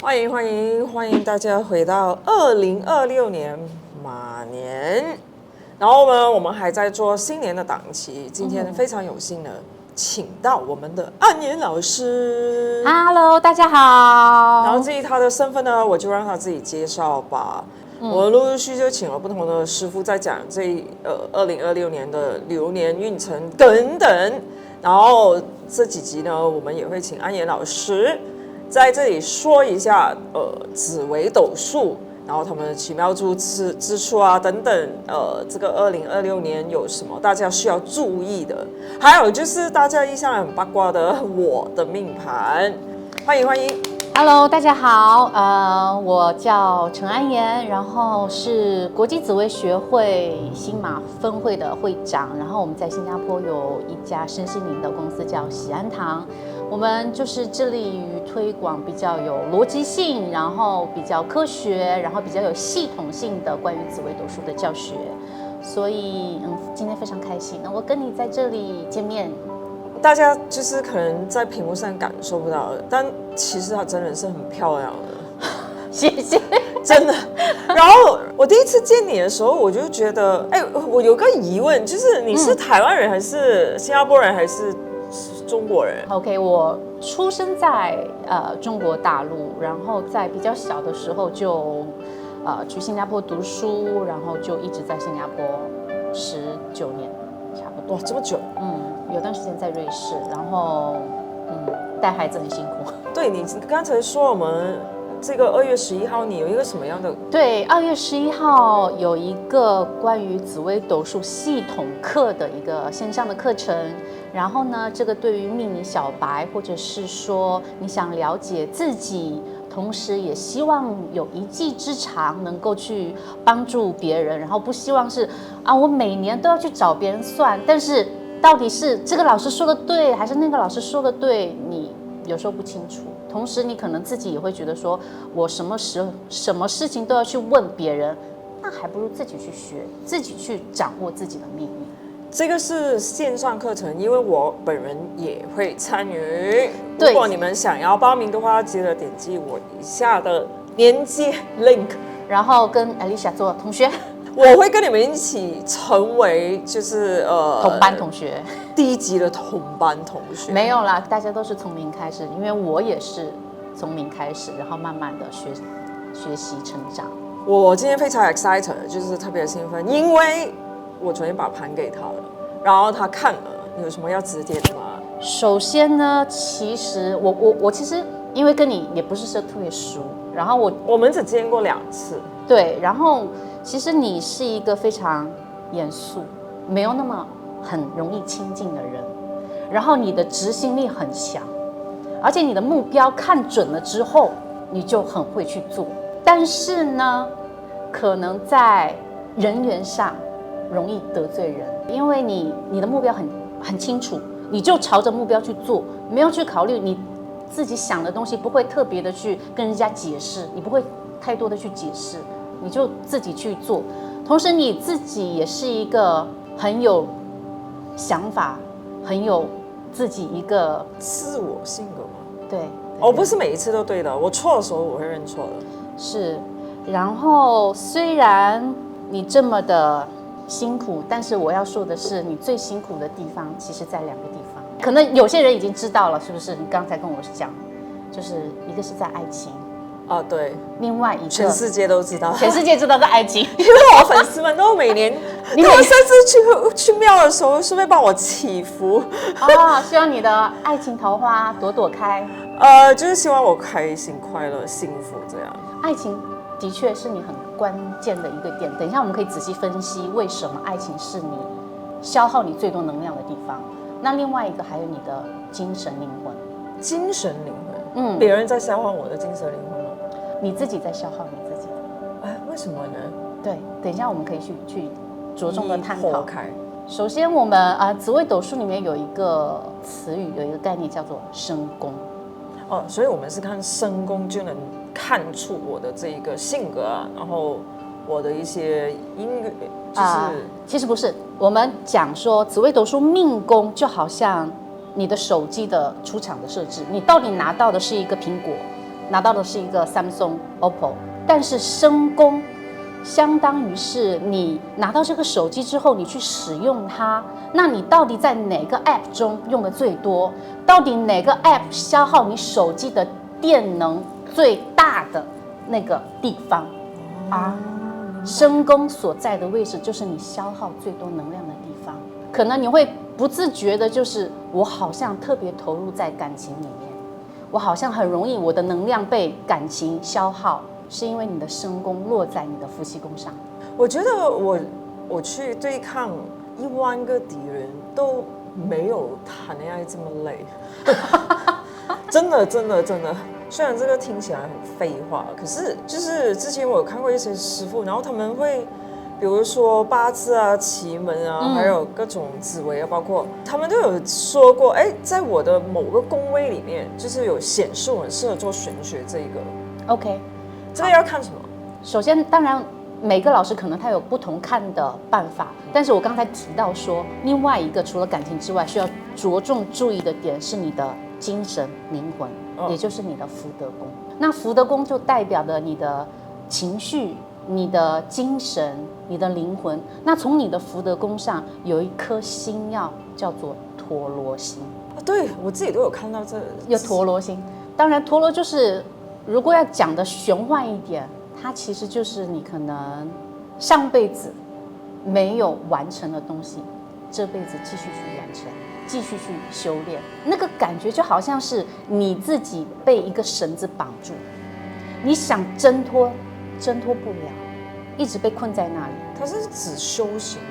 欢迎大家回到2026年马年。然后呢，我们还在做新年的档期，今天非常有幸的请到我们的安妍老师。Hello， 大家好。然后至于他的身份呢，我就让他自己介绍吧。我陆陆续续就请了不同的师傅在讲2026年的流年运程等等。然后这几集呢，我们也会请安妍老师在这里说一下紫微斗数，然后他们的奇妙之处啊等等，这个2026年有什么大家需要注意的？还有就是大家一向很八卦的我的命盘，欢迎。Hello， 大家好，我叫陈安妍，然后是国际紫微学会新马分会的会长，然后我们在新加坡有一家身心灵的公司叫喜安堂，我们就是致力于推广比较有逻辑性，然后比较科学，然后比较有系统性的关于紫微斗数的教学，所以今天非常开心，我跟你在这里见面。大家就是可能在屏幕上感受不到，但其实她真的是很漂亮的，谢谢，真的。然后我第一次见你的时候，我就觉得，我有个疑问，就是你是台湾人还是新加坡人还是中国人 ？OK， 我出生在中国大陆，然后在比较小的时候就去新加坡读书，然后就一直在新加坡19年，差不多。哇，这么久？有段时间在瑞士，然后带孩子很辛苦。对，你刚才说我们这个2月11号，你有一个什么样的？对，2月11号有一个关于紫微斗数系统课的一个线上的课程。然后呢，这个对于命理小白，或者是说你想了解自己，同时也希望有一技之长，能够去帮助别人，然后不希望是我每年都要去找别人算，但是到底是这个老师说的对，还是那个老师说的对，你有时候不清楚。同时，你可能自己也会觉得说，我什么事情都要去问别人，那还不如自己去学，自己去掌握自己的命运。这个是线上课程，因为我本人也会参与。对，如果你们想要报名的话，记得点击我以下的链接 link， 然后跟 Alicia 做同学。我会跟你们一起成为就是同班同学，第一级的同班同学。没有啦，大家都是从零开始，因为我也是从零开始，然后慢慢的学习成长。我今天非常 excited， 就是特别兴奋，因为我昨天把盘给他了，然后他看了，你有什么要指点的吗？首先呢，其实我其实因为跟你也不是说特别熟，然后我们只见过2次。对，然后其实你是一个非常严肃，没有那么很容易亲近的人，然后你的执行力很强，而且你的目标看准了之后，你就很会去做。但是呢，可能在人缘上容易得罪人，因为你的目标很清楚，你就朝着目标去做，没有去考虑你自己想的东西，不会特别的去跟人家解释，你不会太多的去解释，你就自己去做。同时你自己也是一个很有想法，很有自己一个自我性格吗？对，我不是每一次都对的，我错的时候我会认错的。是，然后虽然你这么的辛苦，但是我要说的是，你最辛苦的地方其实在2个地方，可能有些人已经知道了，是不是？你刚才跟我讲，就是一个是在爱情啊，对，另外一个全世界都知道，全世界知道的爱情，因为我粉丝们都每年，我甚至去庙的时候，顺便帮我祈福希望你的爱情桃花朵朵开，就是希望我开心、快乐、幸福这样。爱情的确是你很关键的一个点，等一下我们可以仔细分析为什么爱情是你消耗你最多能量的地方。那另外一个还有你的精神灵魂，精神灵魂，别人在消耗我的精神灵魂吗？你自己在消耗你自己。为什么呢？对，等一下我们可以去着重的探讨。首先，我们紫微斗数里面有一个词语，有一个概念叫做身宫。所以我们是看身宫就能看出我的这一个性格啊，然后我的一些音乐，其实不是，我们讲说紫微斗数命宫就好像你的手机的出厂的设置，你到底拿到的是一个苹果，拿到的是一个 Samsung、OPPO， 但是声宫相当于是你拿到这个手机之后，你去使用它，那你到底在哪个 App 中用的最多？到底哪个 App 消耗你手机的电能最大的那个地方啊？声宫所在的位置就是你消耗最多能量的地方，可能你会不自觉的，就是我好像特别投入在感情里面，我好像很容易我的能量被感情消耗，是因为你的声宫落在你的夫妻宫上。我觉得我去对抗10000个敌人都没有谈恋爱这么累，真的。虽然这个听起来很废话，可是就是之前我有看过一些师傅，然后他们会，比如说八字啊、奇门啊，还有各种紫微啊，包括他们都有说过，在我的某个宫位里面，就是有显示我很适合做玄学这一个。OK， 这个要看什么？首先，当然每个老师可能他有不同看的办法，但是我刚才提到说，另外一个除了感情之外，需要着重注意的点是你的精神灵魂，也就是你的福德宫。那福德宫就代表了你的情绪、你的精神、你的灵魂。那从你的福德宫上有一颗星耀，叫做陀罗星。对，我自己都有看到这有陀罗星。当然，陀罗就是如果要讲的玄幻一点，它其实就是你可能上辈子没有完成的东西，这辈子继续去完成，继续去修炼，那个感觉就好像是你自己被一个绳子绑住，你想挣脱不了，一直被困在那里。它是指修行吗？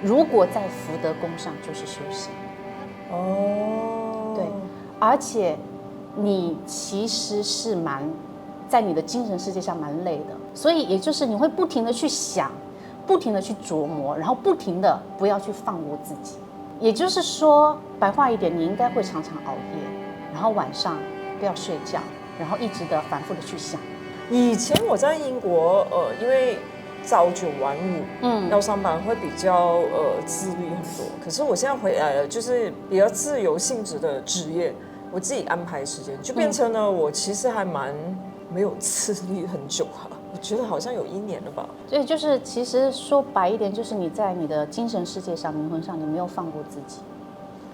如果在福德宫上就是修行。对，而且你其实是在你的精神世界上蛮累的，所以也就是你会不停的去想，不停的去琢磨，然后不停的不要去放过自己。也就是说，白话一点，你应该会常常熬夜，然后晚上不要睡觉，然后一直的反复的去想。以前我在英国，因为朝9晚5，要上班会比较自律很多。可是我现在回来了，就是比较自由性质的职业，我自己安排时间，就变成了我其实还蛮没有自律很久哈，我觉得好像有1年了吧。所以就是其实说白一点，就是你在你的精神世界上、灵魂上，你没有放过自己，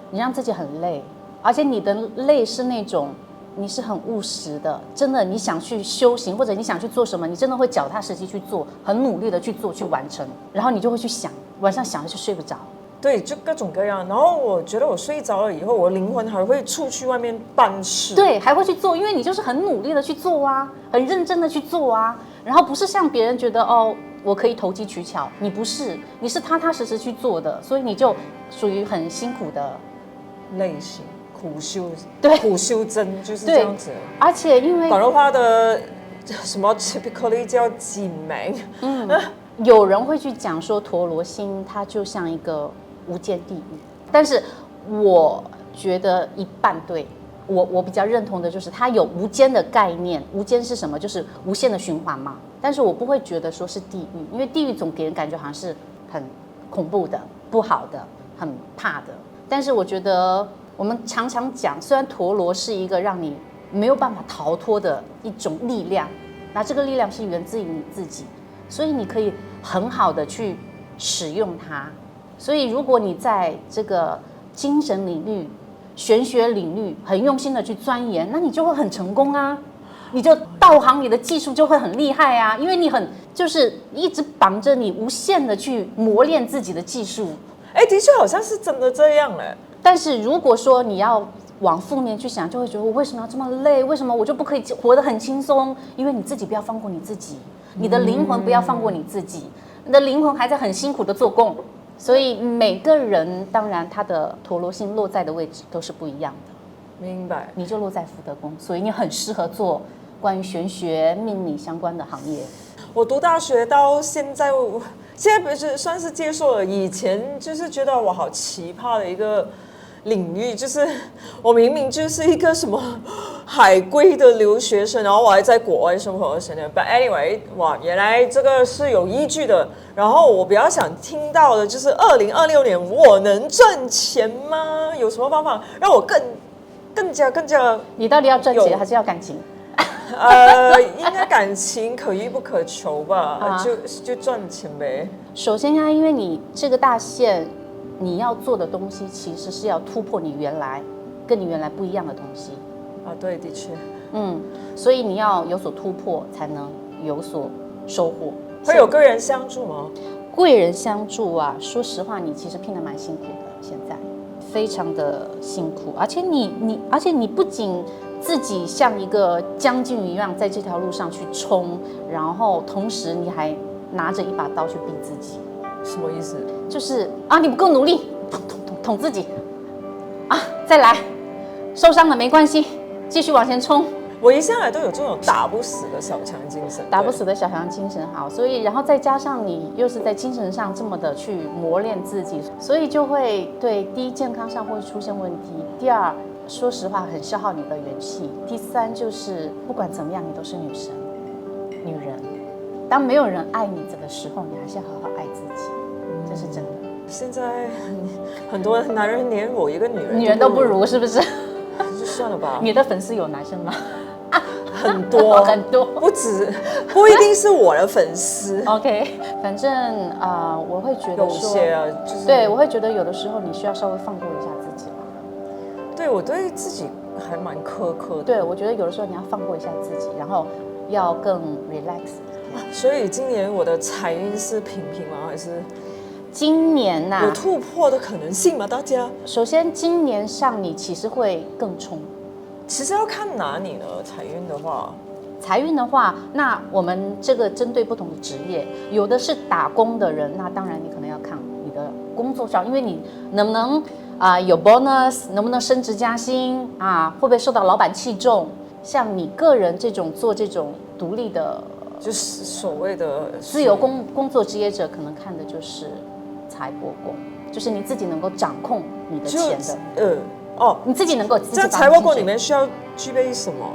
你让自己很累，而且你的累是那种你是很务实的，真的你想去修行或者你想去做什么，你真的会脚踏实地去做，很努力的去做去完成，然后你就会去想，晚上想了就睡不着。对，就各种各样。然后我觉得我睡着了以后，我灵魂还会出去外面办事。对，还会去做，因为你就是很努力的去做啊，很认真的去做啊。然后不是像别人觉得我可以投机取巧，你不是，你是踏踏实实去做的，所以你就属于很辛苦的类型，苦修，对，苦修真就是这样子。而且因为广东话的什么 typically 叫紧名，有人会去讲说陀罗星它就像一个无间地狱，但是我觉得一半对。我比较认同的就是它有无间的概念，无间是什么？就是无限的循环嘛。但是我不会觉得说是地狱，因为地狱总给人感觉好像是很恐怖的、不好的、很怕的。但是我觉得我们常常讲，虽然陀罗是一个让你没有办法逃脱的一种力量，那这个力量是源自于你自己，所以你可以很好的去使用它。所以如果你在这个精神领域、玄学领域很用心的去钻研，那你就会很成功啊，你就道行，你的技术就会很厉害啊，因为你就是一直绑着你无限的去磨练自己的技术。的确好像是真的这样嘞。但是如果说你要往负面去想，就会觉得我为什么要这么累？为什么我就不可以活得很轻松？因为你自己不要放过你自己，你的灵魂不要放过你自己，你的灵魂还在很辛苦的做工。所以每个人当然他的陀罗星落在的位置都是不一样的。明白。你就落在福德宫，所以你很适合做关于玄学、命理相关的行业。我读大学到现在不是算是接受了，以前就是觉得我好奇葩的一个领域，就是我明明就是一个什么海归的留学生，然后我还在国外生活20年。But anyway， 哇，原来这个是有依据的。然后我比较想听到的就是2026年我能赚钱吗？有什么方法让我更加？你到底要赚钱还是要感情？应该感情可遇不可求吧，就赚钱呗。首先呀，因为你这个大限，你要做的东西其实是要突破你跟你原来不一样的东西。对，的确。所以你要有所突破，才能有所收获。会有贵人相助吗？贵人相助啊，说实话，你其实拼得蛮辛苦的，现在非常的辛苦，而且你不仅自己像一个将军一样在这条路上去冲，然后同时你还拿着一把刀去逼自己。什么意思？就是你不够努力，捅自己再来，受伤了没关系，继续往前冲。我一向来都有这种打不死的小强精神，打不死的小强精神好，所以然后再加上你又是在精神上这么的去磨练自己，所以就会对第一健康上会出现问题，第二说实话很消耗你的元气，第三就是不管怎么样你都是女神女人，当没有人爱你的时候，你还是要好好爱自己，这是真的。现在很多男人连我一个女人都不如，是不是？就算了吧。你的粉丝有男生吗？很多很多，不一定是我的粉丝。OK， 反正我会觉得说，有些就是对，我会觉得有的时候你需要稍微放过一下自己了。对，我对自己还蛮苛刻的。对，我觉得有的时候你要放过一下自己，然后要更 relax。所以今年我的财运是平吗？还是今年有突破的可能性吗？大家首先今年上你其实会更冲。其实要看哪里呢？财运的话，那我们这个针对不同的职业，有的是打工的人，那当然你可能要看你的工作上，因为你能不能有 bonus， 能不能升职加薪会不会受到老板器重？像你个人做这种独立的，就是所谓的自由工作职业者，可能看的就是财帛宫，就是你自己能够掌控你的钱的。你自己能够在财帛宫里面需要具备什么？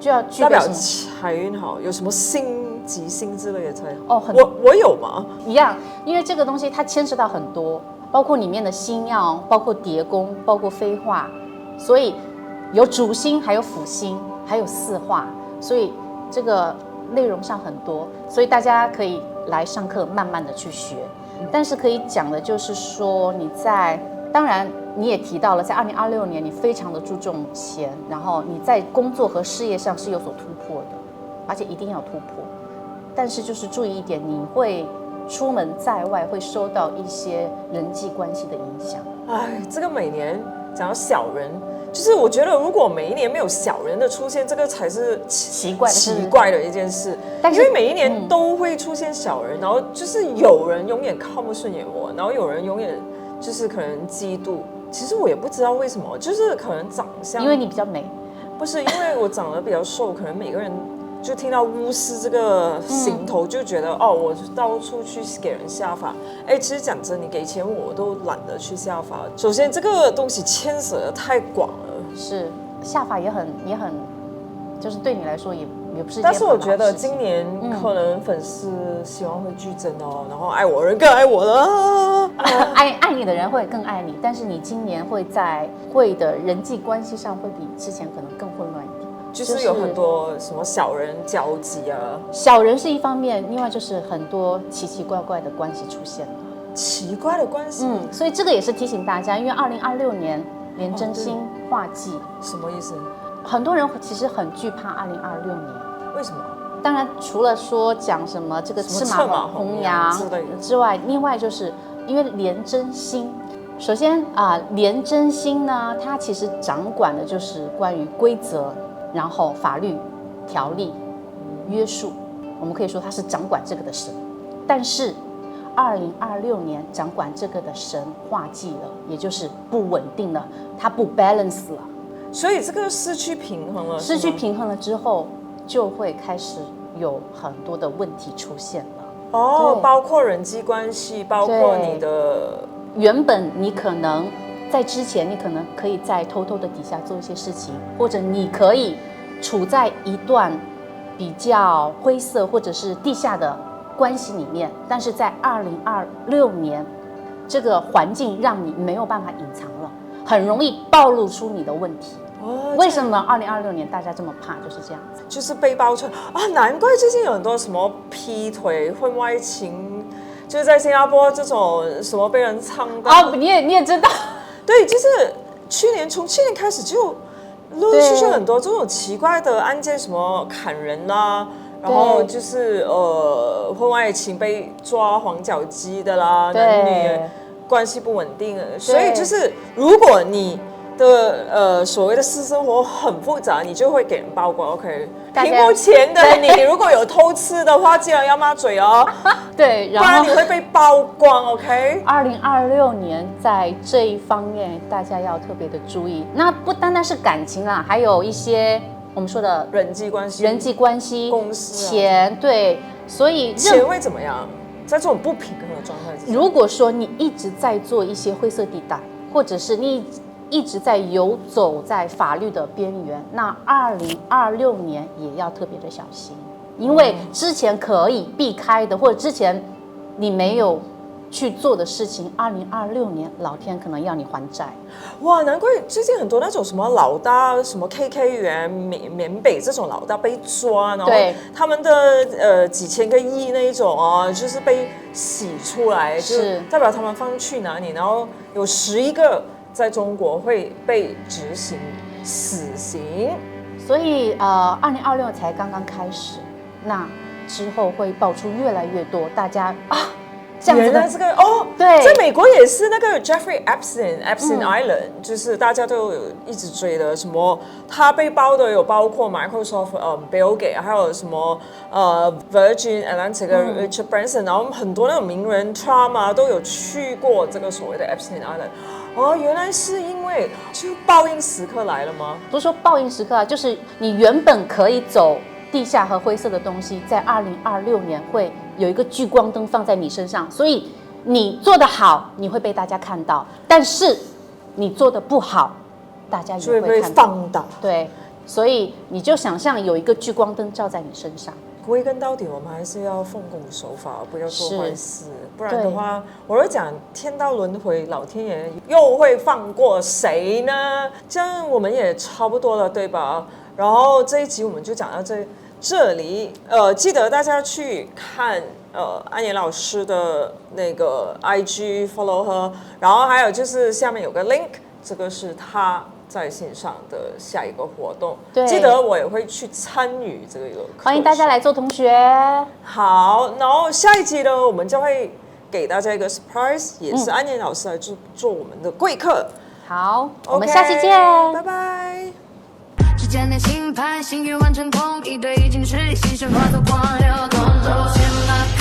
就要具备什么？代表财运好，有什么星吉星之类的才？我有吗？一样，因为这个东西它牵涉到很多，包括里面的星曜，包括叠宫，包括飞化，所以有主星，还有辅星，还有四化，所以这个内容上很多，所以大家可以来上课，慢慢的去学。但是可以讲的就是说，当然你也提到了，在2026年你非常的注重钱，然后你在工作和事业上是有所突破的，而且一定要突破。但是就是注意一点，你会出门在外会受到一些人际关系的影响。这个每年讲到小人，就是我觉得如果每一年没有小人的出现，这个才是奇怪的一件事。因为每一年都会出现小人，然后就是有人永远看不顺眼我，然后有人永远就是可能嫉妒。其实我也不知道为什么，就是可能长相，因为你比较美，不是因为我长得比较瘦，可能每个人就听到巫师这个行头就觉得我到处去给人下法。其实讲真，你给钱我都懒得去下法。首先这个东西牵涉的太广了，是下法也很，就是对你来说也不是一件很好的事情。但是我觉得今年可能粉丝希望会剧增然后爱我的人更爱我了，爱你的人会更爱你，但是你今年会的人际关系上会比之前可能更混乱一点。就是有很多什么小人交集小人是一方面，另外就是很多奇奇怪怪的关系出现了。奇怪的关系，所以这个也是提醒大家，因为2026年廉贞星化忌，什么意思？很多人其实很惧怕2026年，为什么？当然除了说讲什么这个赤马红羊之外，另外就是因为廉贞星。首先廉贞星呢，它其实掌管的就是关于规则，然后法律、条例、约束，我们可以说它是掌管这个的神。但是2026年掌管这个的神化忌了，也就是不稳定了，它不 balance 了，所以这个失去平衡了。失去平衡了之后，就会开始有很多的问题出现了。包括人际关系，包括你的原本你可能在之前，你可能可以在偷偷的底下做一些事情，或者你可以处在一段比较灰色或者是地下的关系里面，但是在2026年，这个环境让你没有办法隐藏了，很容易暴露出你的问题。为什么2026年大家这么怕？就是这样子，就是被爆出啊，难怪最近有很多什么劈腿、婚外情，就是在新加坡这种什么被人唱到。你也知道，对，就是从去年开始就陆陆续续很多这种奇怪的案件，什么砍人啊，然后就是婚外情被抓黄脚鸡的啦，男女关系不稳定，所以就是如果你的所谓的私生活很复杂，你就会给人曝光。OK， 屏幕前的你如果有偷吃的话，记得要抹嘴哦。对，不然你会被曝光。OK， 2026年在这一方面大家要特别的注意。那不单单是感情啦，还有一些我们说的人际关系、公司、钱，对，所以钱会怎么样？在这种不平衡的状态之下，如果说你一直在做一些灰色地带，或者是你一直在游走在法律的边缘，那2026年也要特别的小心，因为之前可以避开的，或者之前你没有去做的事情，2026年老天可能要你还债。哇，难怪最近很多那种什么老大，什么 KK 园、缅北这种老大被抓，然后他们的几千个亿那一种哦，就是被洗出来，就代表他们放去哪里，然后有11个在中国会被执行死刑。所以2026才刚刚开始，那之后会爆出越来越多，大家这样子的。原来这个对，在美国也是那个 Jeffrey Epstein Island，就是大家都有一直追的，什么他被包的有包括 Microsoft Bill Gates， 还有什么Virgin Atlantic Richard Branson， 然后很多那种名人 Trump 啊都有去过这个所谓的 Epstein Island。原来是因为就报应时刻来了吗？不是说报应时刻啊，就是你原本可以走地下和灰色的东西，在2026年会有一个聚光灯放在你身上，所以你做得好，你会被大家看到；但是你做得不好，大家也会看到，就会被放大。对，所以你就想象有一个聚光灯照在你身上。归根到底，我们还是要奉公守法，不要做坏事，不然的话，我就讲天道轮回，老天爷又会放过谁呢？这样我们也差不多了，对吧？然后这一集我们就讲到这里，记得大家去看安妍老师的那个 IG follow her，然后还有就是下面有个 link， 这个是他在线上的下一个活动，记得我也会去参与这个欢迎大家来做同学。好，然后下一集呢，我们就会给大家一个 surprise， 也是安妍老师来做我们的贵客。好，我们下期见，拜拜。时间的星盘，星运完成空，一对已经是心神化作光流，空走线马。